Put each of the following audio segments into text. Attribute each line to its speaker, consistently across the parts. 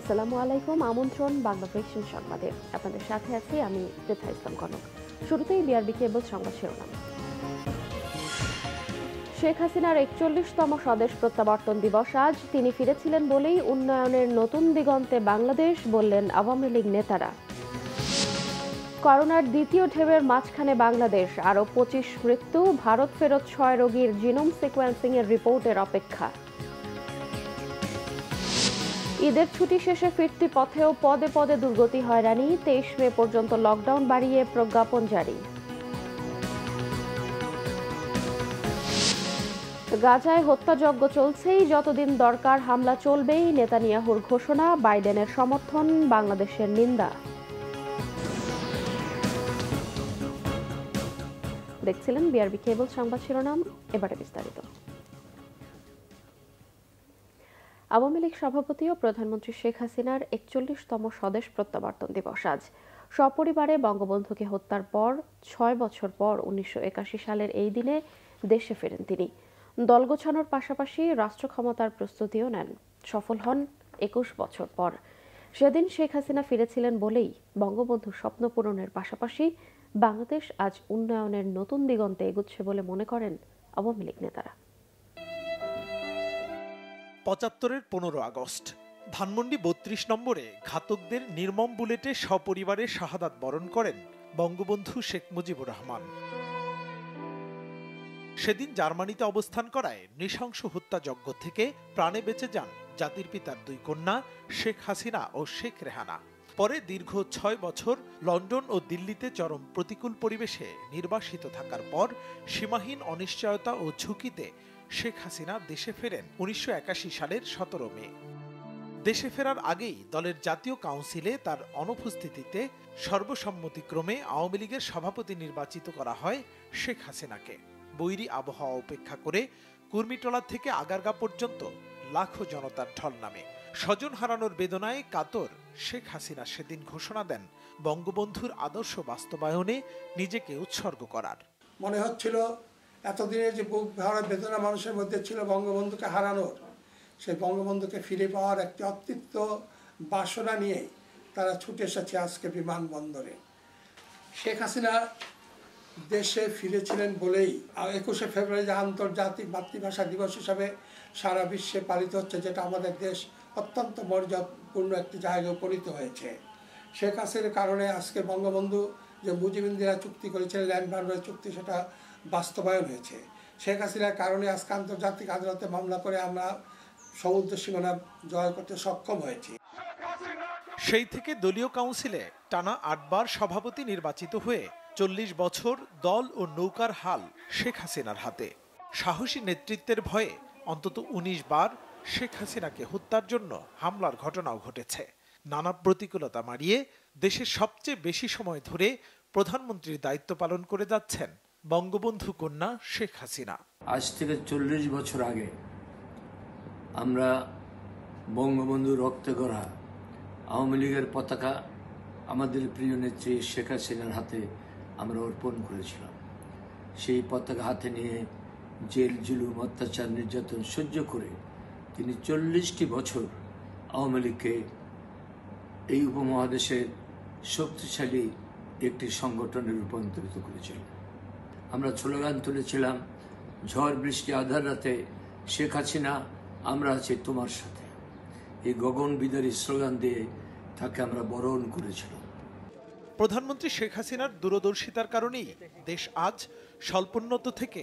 Speaker 1: আসসালামু আলাইকুম। আমন্ত্রণ বাংলা ভিশন সংবাদে। আপনাদের সাথে আছি আমি পৃথা ইসলাম কনক। শুরুতেই বিআরবি কেবল সংবাদ শিরোনাম। শেখ হাসিনার ৪১তম স্বদেশ প্রত্যাবর্তন দিবস আজ। তিনি ফিরেছিলেন বলেই উন্নয়নের নতুন দিগন্তে বাংলাদেশ, বললেন আওয়ামী লীগ নেতারা। করোনার দ্বিতীয় ঢেউয়ের মাঝখানে বাংলাদেশ, আরও ২৫ মৃত্যু। ভারত ফেরত ৬ রোগীর জিনোম সিকোয়েন্সিং এর রিপোর্টের অপেক্ষা। ঈদের ছুটি শেষে ফিরতি পথেও পদে পদে দুর্গতি হয়রানি। ২৩ মে পর্যন্ত লকডাউন বাড়িয়ে প্রজ্ঞাপন জারি। গাজায় হত্যাযজ্ঞ চলছেই, যতদিন দরকার হামলা চলবেই, নেতানিয়াহুর ঘোষণা। বাইডেনের সমর্থন, বাংলাদেশের নিন্দা। দেখছিলেন বিআরবি কেবল সংবাদ শিরোনাম, এবারে বিস্তারিত। আওয়ামী লীগ সভাপতি ও প্রধানমন্ত্রী শেখ হাসিনার ৪১তম স্বদেশ প্রত্যাবর্তন দিবস আজ। সপরিবারে বঙ্গবন্ধুকে হত্যার পর ৬ বছর পর ১৯৮১ সালের এই দিনে দেশে ফেরেন তিনি। দল গোছানোর পাশাপাশি রাষ্ট্র ক্ষমতার প্রস্তুতিও নেন। সফল হন ২১ বছর পর। সেদিন শেখ হাসিনা ফিরেছিলেন বলেই বঙ্গবন্ধুর স্বপ্ন পূরণের পাশাপাশি বাংলাদেশ আজ উন্নয়নের নতুন দিগন্তে এগুচ্ছে বলে মনে করেন আওয়ামী লীগ নেতারা।
Speaker 2: ৭৫-এর ১৫ আগস্ট ধানমন্ডি ৩২ নম্বরে ঘাতকদের নির্মম বুলেটে সপরিবারে শাহাদাত বরণ করেন বঙ্গবন্ধু শেখ মুজিবুর রহমান। সেদিন জার্মানিতে অবস্থান করায় নৃশংস হত্যাযজ্ঞ থেকে প্রাণে বেঁচে যান জাতির পিতার দুই কন্যা শেখ হাসিনা ও শেখ রেহানা। পরে দীর্ঘ ৬ বছর লন্ডন ও দিল্লিতে চরম প্রতিকূল পরিবেশে নির্বাসিত থাকার পর সীমাহীন অনিশ্চয়তা ও ঝুঁকিতে শেখ হাসিনা দেশে ফেরেন ১৯৮১ সালের ১৭ মে। দেশে ফেরার আগেই দলের জাতীয় কাউন্সিলে তার অনুপস্থিতিতে সর্বসম্মতিক্রমে আওয়ামী লীগের সভাপতি নির্বাচিত করা হয় শেখ হাসিনাকে। বৈরী আবহাওয়া উপেক্ষা করে কুর্মিটোলা থেকে আগারগা পর্যন্ত লাখো জনতার ঢল নামে। স্বজন হারানোর বেদনায় কাতর শেখ হাসিনা সেদিন ঘোষণা দেন বঙ্গবন্ধুর আদর্শ বাস্তবায়নে নিজেকে উৎসর্গ করার।
Speaker 3: মনে হচ্ছিল এতদিনের যে বুক ভরা বেদনা মানুষের মধ্যে ছিল বঙ্গবন্ধুকে হারানোর, সেই বঙ্গবন্ধুকে ফিরে পাওয়ার একটি অতৃপ্ত বাসনা নিয়ে তারা ছুটে এসেছে আজকে বিমানবন্দরে। শেখ হাসিনা দেশে ফিরেছিলেন বলেই ২১শে ফেব্রুয়ারি যে আন্তর্জাতিক মাতৃভাষা দিবস হিসাবে সারা বিশ্বে পালিত হচ্ছে, যেটা আমাদের দেশ অত্যন্ত মর্যাদাপূর্ণ একটি জায়গায় উপনীত হয়েছে। শেখ হাসিনার কারণে আজকে বঙ্গবন্ধু যে মুজিব-ইন্দিরা চুক্তি করেছিলেন, ল্যান্ড বর্ডার চুক্তি, সেটা বাস্তবায়ন হয়েছে। শেখ হাসিনার কারণে আজকে আন্তর্জাতিক আদালতে মামলা করে আমরা সমুদ্র সীমানা জয় করতে সক্ষম হয়েছি।
Speaker 2: সেই থেকে দলীয় কাউন্সিলে টানা ৮ বার সভাপতি নির্বাচিত হয়ে ৪০ বছর দল ও নৌকার হাল শেখ হাসিনার হাতে। সাহসী নেতৃত্বের ভয়ে অন্তত ১৯ বার শেখ হাসিনাকে হত্যার জন্য হামলার ঘটনাও ঘটেছে। নানা প্রতিকূলতা মারিয়ে দেশের সবচেয়ে বেশি সময় ধরে প্রধানমন্ত্রীর দায়িত্ব পালন করে যাচ্ছেন বঙ্গবন্ধু কন্যা শেখ হাসিনা।
Speaker 4: আজ থেকে ৪০ বছর আগে আমরা বঙ্গবন্ধু রক্তে গড়া আওয়ামী লীগের পতাকা আমাদের প্রিয় নেত্রী শেখ হাসিনার হাতে আমরা অর্পণ করেছিলাম। সেই পতাকা হাতে নিয়ে জেল জুলুম অত্যাচার নির্যাতন সহ্য করে তিনি ৪০টি বছর আওয়ামী লীগকে এই উপমহাদেশের শক্তিশালী একটি সংগঠনে রূপান্তরিত করেছিলেন। আমরা স্লোগান তুলেছিলাম, ঝড় বৃষ্টি আধার রাতে শেখ হাসিনা আমরা আছি তোমার সাথে। এই গগন বিদারী স্লোগান দিয়ে তাকে আমরা বরণ করেছিলাম।
Speaker 2: প্রধানমন্ত্রী শেখ হাসিনার দূরদর্শিতার কারণেই দেশ আজ স্বল্পোন্নত থেকে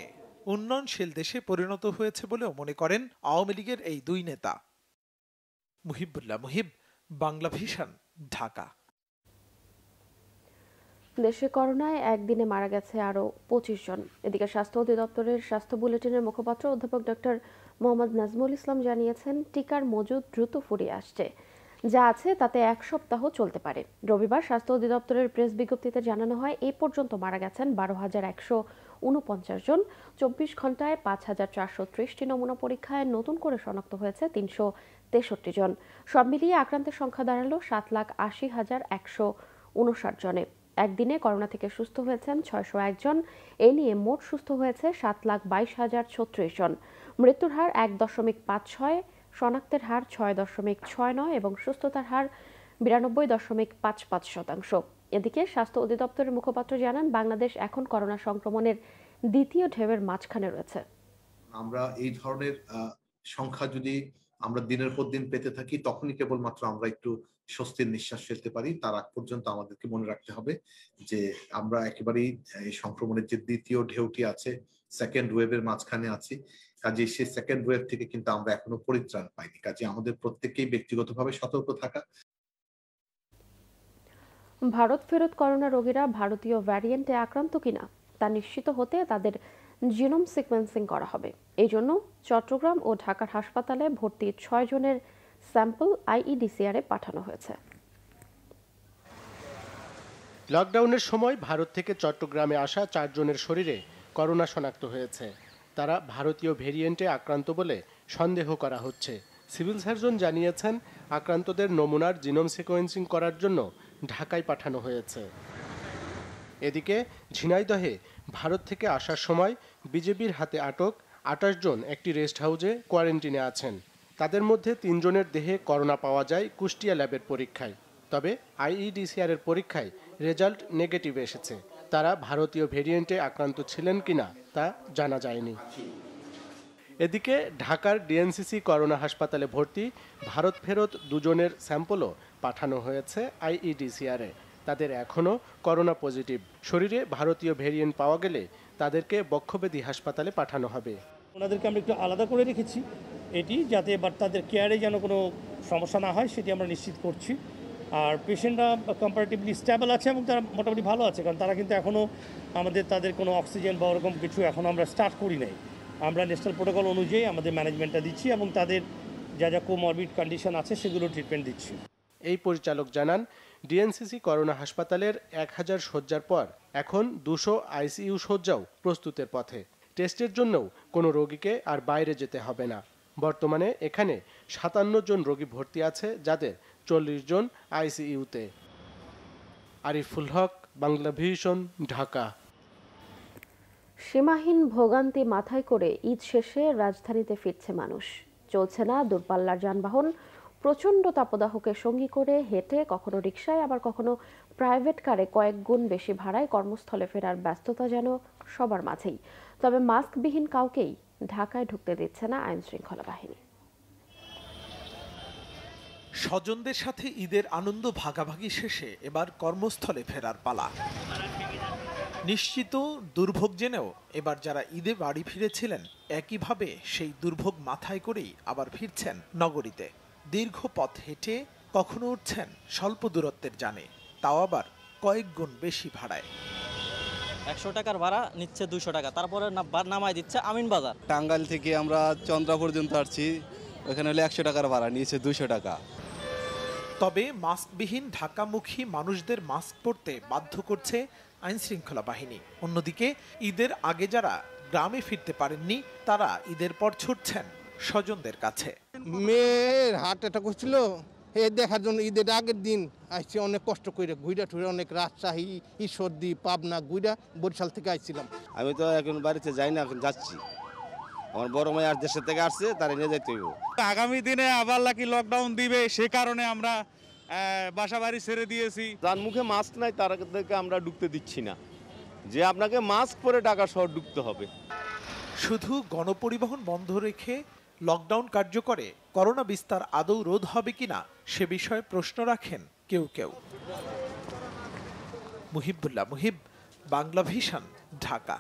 Speaker 2: উন্নয়নশীল দেশে পরিণত হয়েছে বলেও মনে করেন আওয়ামী লীগের এই দুই নেতা। মুহিবুল্লাহ মুহিব, বাংলা ভিশন, ঢাকা।
Speaker 1: দেশে করোনায় একদিনে মারা গেছে আরও ২৫ জন। এদিকে স্বাস্থ্য অধিদপ্তরের স্বাস্থ্য বুলেটিনের মুখপাত্র অধ্যাপক ডক্টর মোহাম্মদ নাজমুল ইসলাম জানিয়েছেন, টিকার মজুদ দ্রুত ফুরিয়ে আসছে। যা আছে তাতে ১ সপ্তাহ চলতে পারে। রবিবার স্বাস্থ্য অধিদপ্তরের প্রেস বিজ্ঞপ্তিতে জানানো হয়, এই পর্যন্ত মারা গেছেন ১২,১৪৯ জন। ২৪ ঘন্টায় ৫,৪৩০টি নমুনা পরীক্ষায় নতুন করে শনাক্ত হয়েছে ৩৬৩ জন। সব মিলিয়ে আক্রান্তের সংখ্যা দাঁড়ালো ৭,৮০,১৫৯ জনে। একদিনে করোনা থেকে সুস্থ হয়েছেন ৬০১ জন। এ নিয়ে মোট সুস্থ হয়েছে ৭,২২,০৩৬ জন। মৃত্যুর হার ১.৫৬ শনাক্তের হার 6.69 এবং সুস্থতার হার 92.55%। এদিকে স্বাস্থ্য অধিদপ্তরের মুখপাত্র জানান, বাংলাদেশ এখন করোনা সংক্রমণের দ্বিতীয় ঢেউয়ের মাঝখানে রয়েছে।
Speaker 5: আমরা এই ধরনের সংখ্যা যদি আমরা দিনের পর দিন পেতে থাকি, তখনই কেবলমাত্র আমরা একটু স্বস্তির নিঃশ্বাস ফেলতে পারি। তার আগ পর্যন্ত আমাদেরকে মনে রাখতে হবে যে আমরা একেবারেই এই সংক্রমণের যে দ্বিতীয় ঢেউটি আছে, সেকেন্ড ওয়েভের মাঝখানে আছি। কাজে সেই সেকেন্ড ওয়েভ থেকে কিন্তু আমরা এখনো পরিত্রাণ পাইনি। কাজে আমাদের প্রত্যেককেই ব্যক্তিগতভাবে সতর্ক থাকা।
Speaker 1: ভারত ফেরত করোনা রোগীরা ভারতীয় ভ্যারিয়েন্টে আক্রান্ত কিনা তা নিশ্চিত হতে তাদের জিনোম সিকোয়েন্সিং করা হবে। এই জন্য চট্টগ্রাম ও ঢাকার হাসপাতালে ভর্তি 6 জনের স্যাম্পল আইইডিসিআরে পাঠানো হয়েছে।
Speaker 6: লকডাউনের সময় ভারত থেকে চট্টগ্রামে আসা 4 জনের শরীরে করোনা শনাক্ত হয়েছে। তারা ভারতীয় ভেরিয়েন্টে আক্রান্ত বলে সন্দেহ করা হচ্ছে। সিভিল সার্জন জানিয়েছেন, আক্রান্তদের নমুনার জিনোম সিকোয়েন্সিং করার জন্য ঢাকায় পাঠানো হয়েছে। এদিকে ঝিনাইদহে ভারত থেকে আসার সময় বিজেপির হাতে আটক 28 জন একটি রেস্ট হাউসে কোয়ারেন্টিনে আছেন। তাদের মধ্যে 3 জনের দেহে করোনা পাওয়া যায় কুষ্টিয়া ল্যাবের পরীক্ষায়। তবে আইইডিসিআর এর পরীক্ষায় রেজাল্ট নেগেটিভ এসেছে। তারা ভারতীয় ভেরিয়েন্টে আক্রান্ত ছিলেন কিনা তা জানা যায়নি। এদিকে ঢাকার ডিএনসিসি করোনা হাসপাতালে ভর্তি ভারত ফেরত 2 জনের স্যাম্পলও পাঠানো হয়েছে আইইডিসিআরে। তাদের এখনও করোনা পজিটিভ। শরীরে ভারতীয় ভেরিয়েন্ট পাওয়া গেলে তাদেরকে বক্ষব্যাধি হাসপাতালে পাঠানো হবে।
Speaker 7: ওনাদেরকে আমরা একটু আলাদা করে রেখেছি, এটি যাতে তাদের কেয়ারে যেন কোনো সমস্যা না হয় সেটি আমরা নিশ্চিত করছি। আর পেশেন্টরা কম্পারেটিভলি স্টেবল আছে এবং তারা মোটামুটি ভালো আছে, কারণ তারা কিন্তু এখনও তাদের কোনো অক্সিজেন বা ওরকম কিছু এখন আমরা স্টার্ট করি নাই। আমরা ন্যাশনাল প্রোটোকল অনুযায়ী আমাদের ম্যানেজমেন্টটা দিচ্ছি এবং তাদের যা যা কোমরবিড কন্ডিশন আছে সেগুলো ট্রিটমেন্ট দিচ্ছি।
Speaker 6: এই পরিচালক জানান, ডিএনসিসি করোনা হাসপাতালের 1000 শয্যার পর এখন 200 আইসিইউ শয্যাও প্রস্তুতের পথে। টেস্টের জন্যও কোনো রোগীকে আর বাইরে যেতে হবে না। বর্তমানে এখানে 57 জন রোগী ভর্তি আছে, যাদের 40 জন আইসিইউতে। আরিফুল হক, বাংলাভিশন, ঢাকা।
Speaker 1: সীমাহীন ভোগান্তি মাথায় করে ঈদ শেষে রাজধানীতে ফিরছে মানুষ। চলছে না দূরপাল্লার যানবাহন। প্রচণ্ড তাপদাহকে সঙ্গী করে হেঁটে, কখনো রিকশায়, আবার কখনো প্রাইভেট কারে কয়েক গুণ বেশি ভাড়ায় কর্মস্থলে ফেরার ব্যস্ততা যেন সবার মাঝেই। তবে মাস্কবিহীন কাউকেই ঢাকায় ঢুকতে দিচ্ছে না আইন শৃঙ্খলা বাহিনী।
Speaker 2: স্বজনদের সাথে ঈদের আনন্দ ভাগাভাগি শেষে এবার কর্মস্থলে ফেরার পালা। নিশ্চিত দুর্ভোগ জেনেও এবার যারা ঈদে বাড়ি ফিরেছিলেন, একইভাবে সেই দুর্ভোগ মাথায় করেই আবার ফিরছেন নগরীতে। দীর্ঘ পথ হেঁটে কখনো উঠছেন স্বল্প দূরত্বের যানে, তাও আবার কয়েক গুণ বেশি ভাড়ায়।
Speaker 8: 100 টাকার ভাড়া নিচ্ছে 200 টাকা, তারপরে নামাই দিচ্ছে আমিন বাজার।
Speaker 9: টাঙ্গাইল থেকে আমরা চন্দ্রা পর্যন্ত আসছি, ওখানে হলে 100 টাকার ভাড়া নিয়েছে 200 টাকা।
Speaker 2: তবে মাস্কবিহীন ঢাকামুখী মানুষদের মাস্ক পরতে বাধ্য করছে আইন শৃঙ্খলা বাহিনী। অন্যদিকে ঈদের আগে যারা গ্রামে ফিরতে পারেননি, তারা ঈদের পর ছুটছেন স্বজনদের কাছে।
Speaker 10: মেয়ের হার্ট অ্যাটাক হচ্ছিল, এ দেখার জন্য ঈদের আগের দিন আসছি, অনেক কষ্ট করে ঘুরে ঠুরে, অনেক রাজশাহী, ঈশ্বরদী, পাবনা, গুইরা, বরিশাল থেকে আসছিলাম।
Speaker 9: আমি তো এখন বাড়িতে যাই না, এখন যাচ্ছি। আমার বড় মেয়ে আর দেশের থেকে আসছে, তারা নিয়ে যাইতে হইব।
Speaker 11: আগামী দিনে আবার নাকি লকডাউন দিবে, সে কারণে আমরা বাসা বাড়ি ছেড়ে দিয়েছি।
Speaker 9: যার মুখে মাস্ক নাই তাদেরকে আমরা ঢুকতে দিচ্ছি না, যে আপনাকে মাস্ক পরে ঢাকা শহর ঢুকতে হবে।
Speaker 2: শুধু গণপরিবহন বন্ধ রেখে লকডাউন কার্যকরে করোনা বিস্তার আদৌ রোধ হবে কিনা সে বিষয়ে প্রশ্ন রাখেন কেউ কেউ। মুহিবুল্লাহ মুহিব, বাংলাভিশন, ঢাকা।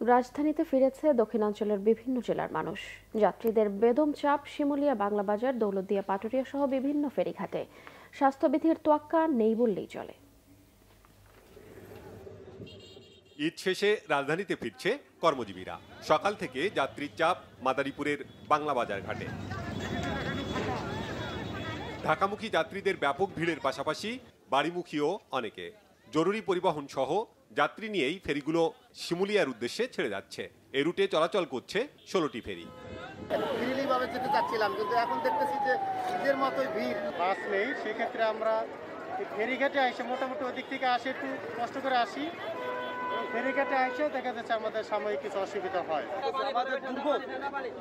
Speaker 1: রাজধানীতে ফিরেছে দক্ষিণাঞ্চলের বিভিন্ন জেলার মানুষ। যাত্রীদের বেদম চাপ শিমুলিয়া, বাংলা বাজার, দৌলতদিয়া, পাটুরিয়া সহ বিভিন্ন ফেরিঘাটে। স্বাস্থ্যবিধির তোয়াক্কা নেই বললেই চলে।
Speaker 12: ঈদ শেষে রাজধানীতে ফিরছে কর্মজীবীরা। সকাল থেকে যাত্রীর চাপ মাদারীপুরের বাংলা বাজার ঘাটে। ঢাকামুখী যাত্রীদের ব্যাপক ভিড়ের পাশাপাশি বাড়িমুখীও অনেকে। জরুরি পরিবহন সহ যাত্রী নিয়েই ফেরিগুলো শিমুলিয়ার উদ্দেশ্যে ছেড়ে যাচ্ছে। এ রুটে চলাচল করছে 16টি ফেরি।
Speaker 13: ফ্রিলিভাবে যেতে চাচ্ছিলাম, কিন্তু এখন দেখতেছি যে ঈদের মতোই ভিড়।
Speaker 14: বাস নেই, সেক্ষেত্রে আমরা ফেরিঘাটে এসে মোটামুটি ওদিক থেকে আসে একটু কষ্ট করে আসি।
Speaker 6: ফেরিঘাটে এসে দেখা যাচ্ছে আমাদের সাময়িক কিছু অসুবিধা হয়।
Speaker 8: আমাদের দুর্ভোগ,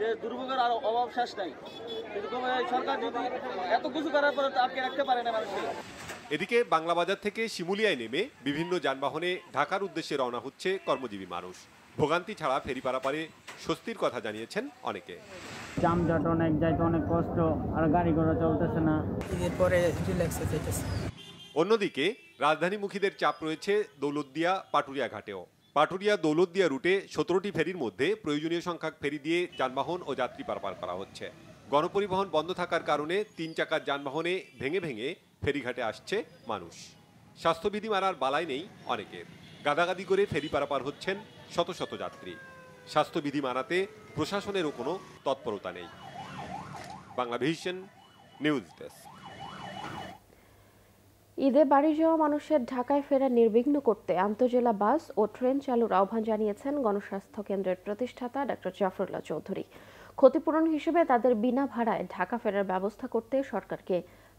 Speaker 8: যে দুর্ভোগের আর অভাব শেষ নাই। এরকম সরকার যদি এত কিছু করার পরে আটকে রাখতে পারে না মানুষকে।
Speaker 12: এদিকে বাংলা বাজার থেকে শিমুলিয়ায় নেমে বিভিন্ন যানবাহনে ঢাকার উদ্দেশ্যে রওনা হচ্ছে কর্মজীবী মানুষ। ভোগান্তি ছাড়া ফেরি পারাপারে স্বস্তির কথা জানিয়েছেন অনেকে।
Speaker 14: যানজট অনেক, যাইতে অনেক কষ্ট, আর গাড়ি ঘোড়া চলতেছে না। এরপরে রিল্যাক্সে যাইতেছে।
Speaker 12: অন্যদিকে রাজধানীমুখীদের চাপ রয়েছে দৌলতদিয়া পাটুরিয়া ঘাটেও। পাটুরিয়া দৌলতদিয়া রুটে 17টি ফেরির মধ্যে প্রয়োজনীয় সংখ্যক ফেরি দিয়ে যানবাহন ও যাত্রী পারাপার করা হচ্ছে। গণপরিবহন বন্ধ থাকার কারণে 3 চাকার যানবাহনে ভেঙে ভেঙে ফেরিঘাটে আসছে মানুষ। স্বাস্থ্যবিধি মানার বালাই নেই অনেকের। গাদাগাদি করে ফেরি পারাপার হচ্ছেন শত শত যাত্রী। স্বাস্থ্যবিধি মানাতে প্রশাসনেরও কোনো তৎপরতা নেই। Banglavision news desk.
Speaker 1: ঈদে বাড়ি যাওয়া মানুষের ঢাকায় ফেরা নির্বিঘ্ন করতে আন্তজেলা বাস ও ট্রেন চালুর আহ্বান জানিয়েছেন গণস্বাস্থ্য কেন্দ্রের প্রতিষ্ঠাতা ডক্টর জাফরুল্লাহ চৌধুরী। ক্ষতিপূরণ হিসেবে তাদের বিনা ভাড়ায় ঢাকা ফেরার ব্যবস্থা করতে সরকারকে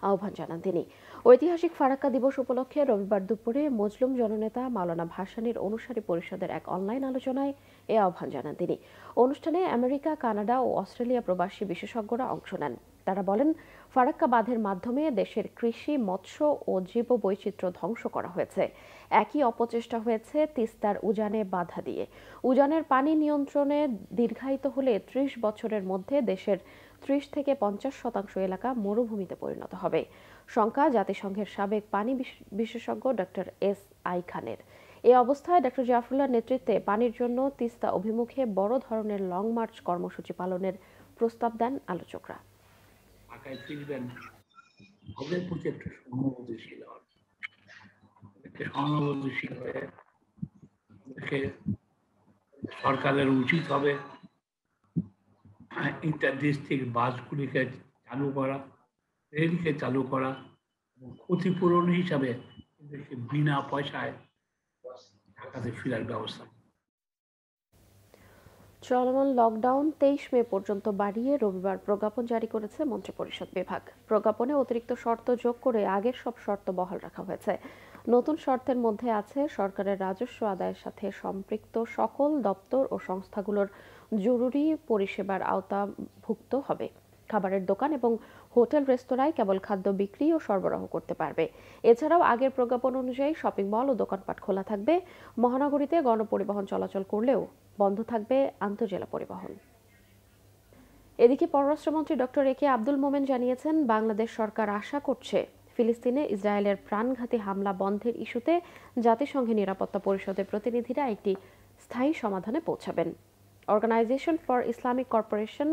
Speaker 1: আহ্বান জানান তিনি। ঐতিহাসিক ফারাক্কা দিবস উপলক্ষে রবিবার দুপুরে মজলুম জননেতা মাওলানা ভাসানীর অনুসারী পরিষদের এক অনলাইন আলোচনায় এ আহ্বান জানান তিনি। অনুষ্ঠানে আমেরিকা, কানাডা ও অস্ট্রেলিয়া প্রবাসী বিশেষজ্ঞরা অংশ নেন। তারা বলেন, ফারাক্কা বাঁধের মাধ্যমে দেশের কৃষি, মৎস্য ও জীববৈচিত্র্য ধ্বংস করা হয়েছে। একই অপচেষ্টা হয়েছে তিস্তার উজানে বাধা দিয়ে। উজানের পানি নিয়ন্ত্রণে দীর্ঘায়িত হলে 30 বছরের মধ্যে দেশের 30 থেকে 50% এলাকা মরুভূমিতে পরিণত হবে। শঙ্কা জাতিসংঘের সাবেক পানি বিশেষজ্ঞ ডক্টর এস.আই. খানের। এ অবস্থায় ডক্টর জাফরুল্লাহর নেতৃত্বে পানির জন্য তিস্তা অভিমুখে বড় ধরনের লং মার্চ কর্মসূচি পালনের প্রস্তাব দেন আলোচকরা।
Speaker 15: ঢাকায় ফিরবেন, ওদের প্রতি একটা সহানুভূতিশীল হন, সহানুভূতিশীল হয়ে সরকারের উচিত হবে ইন্টার ডিস্ট্রিক্ট বাসগুলিকে চালু করা, রেলকে চালু করা এবং ক্ষতিপূরণ হিসাবে বিনা পয়সায় ঢাকাতে ফেরার ব্যবস্থা।
Speaker 1: চলমান লকডাউন 23 মে পর্যন্ত বাড়িয়ে রবিবার প্রজ্ঞাপন জারি করেছে মন্ত্রিপরিষদ বিভাগ। প্রজ্ঞাপনে অতিরিক্ত শর্ত যোগ করে আগের সব শর্ত বহাল রাখা হয়েছে। নতুন শর্তের মধ্যে আছে সরকারের রাজস্ব আদায়ের সাথে সম্পৃক্ত সকল দপ্তর ও সংস্থাগুলোর জরুরি পরিষেবার আওতাভুক্ত হবে। খাবারের দোকান এবং হোটেল রেস্তোরাঁয় কেবল খাদ্য বিক্রি ও সরবরাহ করতে পারবে। এছাড়াও আগের প্রজ্ঞাপন অনুযায়ী শপিং মল ও দোকানপাট খোলা থাকবে। মহানগরীতে গণপরিবহন চলাচল করলেও বন্ধ থাকবে আন্তঃজেলা পরিবহন। এদিকে পররাষ্ট্রমন্ত্রী ডক্টর এ কে আব্দুল মোমেন জানিয়েছেন, বাংলাদেশ সরকার আশা করছে ফিলিস্তিনে ইসরায়েলের প্রাণঘাতী হামলা বন্ধের ইস্যুতে জাতিসংঘের নিরাপত্তা পরিষদের প্রতিনিধিরা একটি স্থায়ী সমাধানে পৌঁছাবেন। অর্গানাইজেশন ফর ইসলামিক কর্পোরেশন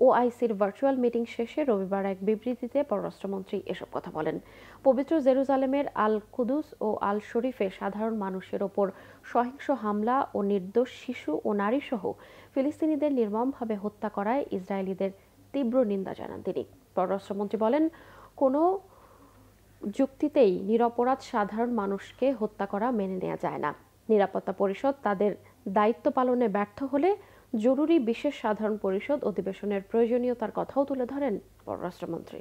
Speaker 1: OICর ভার্চুয়াল মিটিং শেষে রবিবার এক বিবৃতিতে পররাষ্ট্রমন্ত্রী এসব কথা বলেন। পবিত্র জেরুজালেমের আল কুদুস ও আল শরীফে সাধারণ মানুষের ওপর সহিংস হামলা ও নির্দোষ শিশু ও নারী সহ ফিলিস্তিনিদের নির্মমভাবে হত্যা করায় ইসরায়েলিদের তীব্র নিন্দা জানান তিনি। পররাষ্ট্রমন্ত্রী বলেন, কোনো যুক্তিতেই নিরপরাধ সাধারণ মানুষকে হত্যা করা মেনে নেওয়া যায় না। নিরাপত্তা পরিষদ তাদের দায়িত্ব পালনে ব্যর্থ হলে জরুরি বিশেষ সাধারণ পরিষদ অধিবেশনের প্রয়োজনীয়তার কথাও তুলে ধরেন পররাষ্ট্রমন্ত্রী।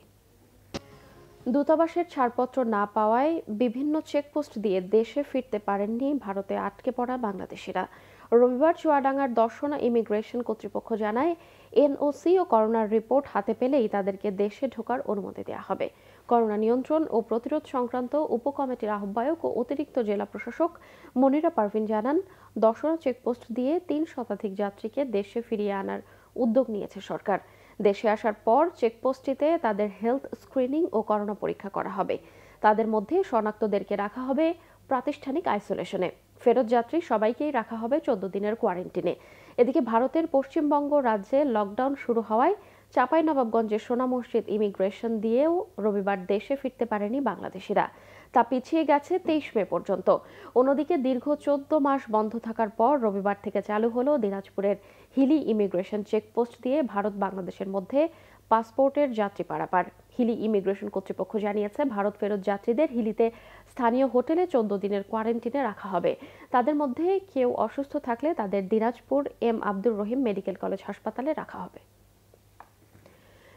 Speaker 1: দূতাবাসের ছাড়পত্র না পাওয়ায় বিভিন্ন চেকপোস্ট দিয়ে দেশে ফিরতে পারেননি ভারতে আটকে পড়া বাংলাদেশিরা। রবিবার চুয়াডাঙ্গার দর্শনা ইমিগ্রেশন কর্তৃপক্ষ জানায়, এনওসি ও করোনার রিপোর্ট হাতে পেলেই তাদেরকে দেশে ঢোকার অনুমতি দেওয়া হবে। করোনা নিয়ন্ত্রণ ও প্রতিরোধ সংক্রান্ত উপকমিটির আহ্বায়ক ও অতিরিক্ত জেলা প্রশাসক মনিরা পারভিন জানান, দর্শনা চেকপোস্ট দিয়ে 3 শতাধিক যাত্রীকে দেশে ফিরিয়ে আনার উদ্যোগ নিয়েছে সরকার। দেশে আসার পর চেকপোস্টটিতে তাদের হেলথ স্ক্রিনিং ও করোনা পরীক্ষা করা হবে। তাদের মধ্যে শনাক্তদেরকে রাখা হবে প্রাতিষ্ঠানিক আইসোলেশনে। ফেরত যাত্রী সবাইকেই রাখা হবে 14 দিনের কোয়ারেন্টিনে। এদিকে ভারতের পশ্চিমবঙ্গ রাজ্যে লকডাউন শুরু হওয়ায় চাঁপাইনবাবগঞ্জের সোনা মসজিদ ইমিগ্রেশন দিয়েও রবিবার দেশে ফিরতে পারেনি বাংলাদেশিরা। তা পিছিয়ে গেছে 23 মে পর্যন্ত। অন্যদিকে দীর্ঘ 14 মাস বন্ধ থাকার পর রবিবার থেকে চালু হলো দিনাজপুরের হিলি ইমিগ্রেশন চেকপোস্ট দিয়ে ভারত বাংলাদেশের মধ্যে পাসপোর্টের যাত্রী পারাপার। হিলি ইমিগ্রেশন কর্তৃপক্ষ জানিয়েছে, ভারত ফেরত যাত্রীদের হিলিতে স্থানীয় হোটেলে 14 দিনের কোয়ারেন্টিনে রাখা হবে। তাদের মধ্যে কেউ অসুস্থ থাকলে তাদের Dinajpur M Abdur Rahim medical college হাসপাতালে রাখা হবে।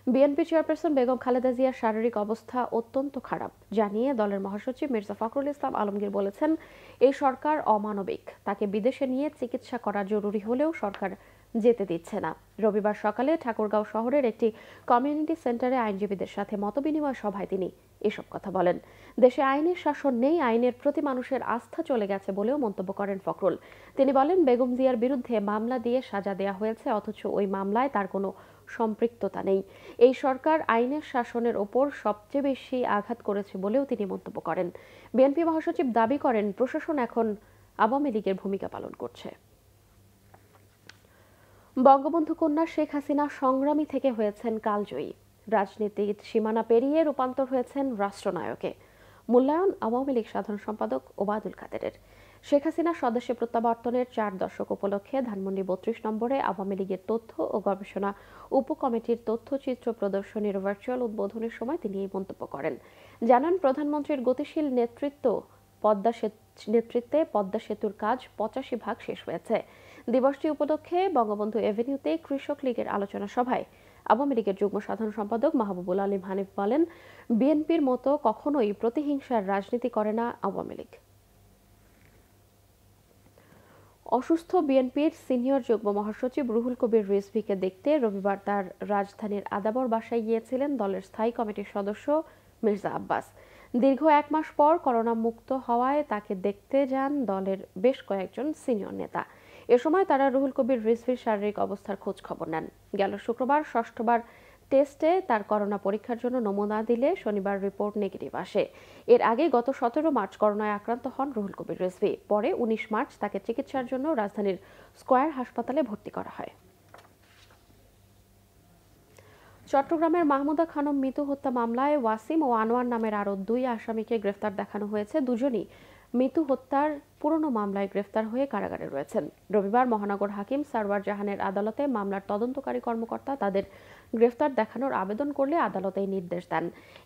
Speaker 1: বিএনপি চেয়ারপারসন বেগম খালেদা জিয়ার শারীরিক অবস্থা অত্যন্ত খারাপ জানিয়ে দলের মহাসচিব মির্জা ফখরুল ইসলাম আলমগীর বলেছেন, এই সরকার অমানবিক, তাকে বিদেশে নিয়ে চিকিৎসা করা জরুরি হলেও সরকার যেতে দিচ্ছে না। রবিবার সকালে ঠাকুরগাঁও শহরের একটি কমিউনিটি সেন্টারে আইনজীবীদের সাথে মতবিনিময় সভায় তিনি এসব কথা বলেন। দেশে আইনের শাসন নেই, আইনের প্রতি মানুষের আস্থা চলে গেছে বলেও মন্তব্য করেন ফখরুল। তিনি বলেন, বেগম জিয়ার বিরুদ্ধে মামলা দিয়ে সাজা দেয়া হয়েছে, অথচ ওই মামলায় তার কোনো সম্পৃক্ততা নেই। এই সরকার আইনের শাসনের ওপর সবচেয়ে বেশি আঘাত করেছে বলেও তিনি মন্তব্য করেন। বিএনপি মহাসচিব দাবি করেন, প্রশাসন এখন আওয়ামী লীগের ভূমিকা পালন করছে। বঙ্গবন্ধু কন্যা শেখ হাসিনা সংগ্রামী থেকে হয়েছেন কালজয়ী, রাজনীতির সীমানা পেরিয়ে রূপান্তর হয়েছেন রাষ্ট্রনায়কে। মূল্যায়ন আওয়ামী লীগ সাধারণ সম্পাদক ওবায়দুল কাদেরের। শেখ হাসিনা স্বদেশে প্রত্যাবর্তনের 4 দশক উপলক্ষে ধানমন্ডি 32 নম্বরে আওয়ামী লীগের তথ্য ও গবেষণা উপকমিটির তথ্যচিত্র প্রদর্শনীর ভার্চুয়াল উদ্বোধনের সময় তিনি এই মন্তব্য করেন। জানান, প্রধানমন্ত্রীর গতিশীল নেতৃত্বে পদ্মা সেতুর কাজ 85% শেষ হয়েছে। দিবসটি উপলক্ষে বঙ্গবন্ধু এভিনিউতে কৃষক লীগের আলোচনা সভায় আওয়ামী লীগের যুগ্ম সাধারণ সম্পাদক মাহবুবুল আলীম হানিফ বলেন, বিএনপির মতো কখনোই প্রতিহিংসার রাজনীতি করে না আওয়ামী লীগ। অসুস্থ বিএনপির সিনিয়র যুগ্ম মহাসচিব রুহুল কবির রিজভীকে দেখতে রবিবার তার রাজধানীর আদাবর বাসায় গিয়েছিলেন দলের স্থায়ী কমিটির সদস্য মির্জা আব্বাস। দীর্ঘ 1 মাস পর করোনা মুক্ত হওয়ায় তাকে দেখতে যান দলের বেশ কয়েকজন সিনিয়র নেতা। এ সময় তারা রুহুল কবির রিজভীর শারীরিক অবস্থার খোঁজ খবর নেন। গেল শুক্রবার 6বার টেস্টে তার করোনা পরীক্ষার জন্য নমুনা দিলে শনিবার রিপোর্ট নেগেটিভ আসে। এর আগে গত 17 মার্চ করোনায় আক্রান্ত হন রুহুল কবির রিজভী। পরে 19 মার্চ তাকে চিকিৎসার জন্য রাজধানীর স্কয়ার হাসপাতালে ভর্তি করা হয়। চট্টগ্রামের মাহমুদা খানম মিতু হত্যা মামলায় ওয়াসিম ও আনোয়ার নামের আরও 2 আসামিকে গ্রেফতার দেখানো হয়েছে। দুজনই মিতু হত্যার পুরনো মামলায় গ্রেফতার হয়ে কারাগারে রয়েছেন। রবিবার মহানগর হাকিম সারওয়ার জাহানের আদালতে মামলার তদন্তকারী কর্মকর্তা তাদের গ্রেফতার দেখানোর আবেদন করলে আদালত এই নির্দেশ দেন।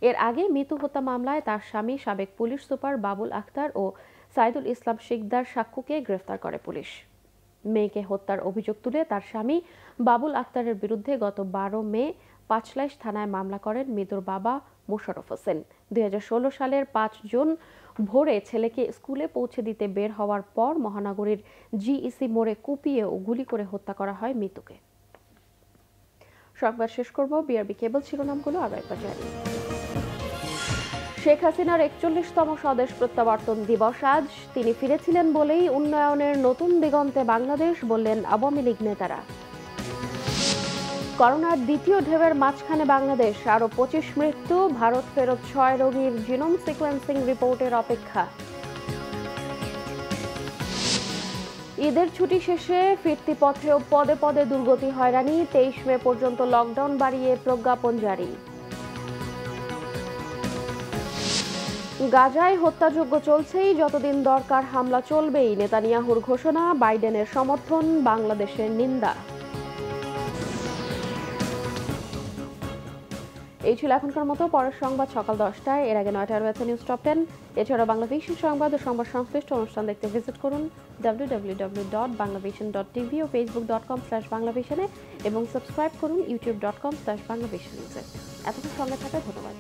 Speaker 1: এর আগে মিতু হত্যা মামলায় তার স্বামী সাবেক পুলিশ সুপার বাবুল আক্তার ও সাইদুল ইসলাম শিকদার সাক্কুকে গ্রেফতার করে পুলিশ। মেয়েকে হত্যার অভিযোগ তুলে তার স্বামী বাবুল আক্তারের বিরুদ্ধে গত 12 মে পাঁচলাইশ থানায় মামলা করেন মৃতুর বাবা মোশাররফ হোসেন। 2016 সালের 5 জুন ভোরে ছেলেকে স্কুলে পৌঁছে দিতে বের হওয়ার পর মহানগরীর জিইসি মোড়ে কুপিয়ে ও গুলি করে হত্যা করা হয় মৃতুকে। সংবাদ শেষ করব, বিআরবি কেবল শিরোনামগুলো আরো একবার জানি। শেখ হাসিনার 41তম স্বদেশ প্রত্যাবর্তন দিবস আজ। তিনি ফিরেছিলেন বলেই উন্নয়নের নতুন দিগন্তে বাংলাদেশ, বললেন আওয়ামী লীগ নেতারা। করোনার দ্বিতীয় ঢেউয়ের মাঝখানে বাংলাদেশ, আরো 25 মৃত্যু। ভারত ফেরত 6 রোগীর জিনোম সিকোয়েন্সিং রিপোর্টের অপেক্ষা। ঈদের ছুটি শেষে ফিরতি পথেও পদে পদে দুর্গতি হয়রানি। 23 মে পর্যন্ত লকডাউন বাড়িয়ে প্রজ্ঞাপন জারি। গাজায় হত্যাযজ্ঞ চলছেই, যতদিন দরকার হামলা চলবেই, নেতানিয়াহুর ঘোষণা। বাইডেনের সমর্থন, বাংলাদেশের নিন্দা। এই ছিল এখনকার মতো। পরের সংবাদ সকাল 10টায়, এর আগে 9টায় রয়েছে নিউজ টপ 10। এছাড়া বাংলাভিশন সংবাদ ও সংবাদ সংশ্লিষ্ট অনুষ্ঠান দেখতে ভিজিট করুন www.banglavision.tv ও facebook.com/banglavision এবং সাবস্ক্রাইব করুন youtube.com/banglavision। এতক্ষণ সঙ্গে থাকায় ধন্যবাদ।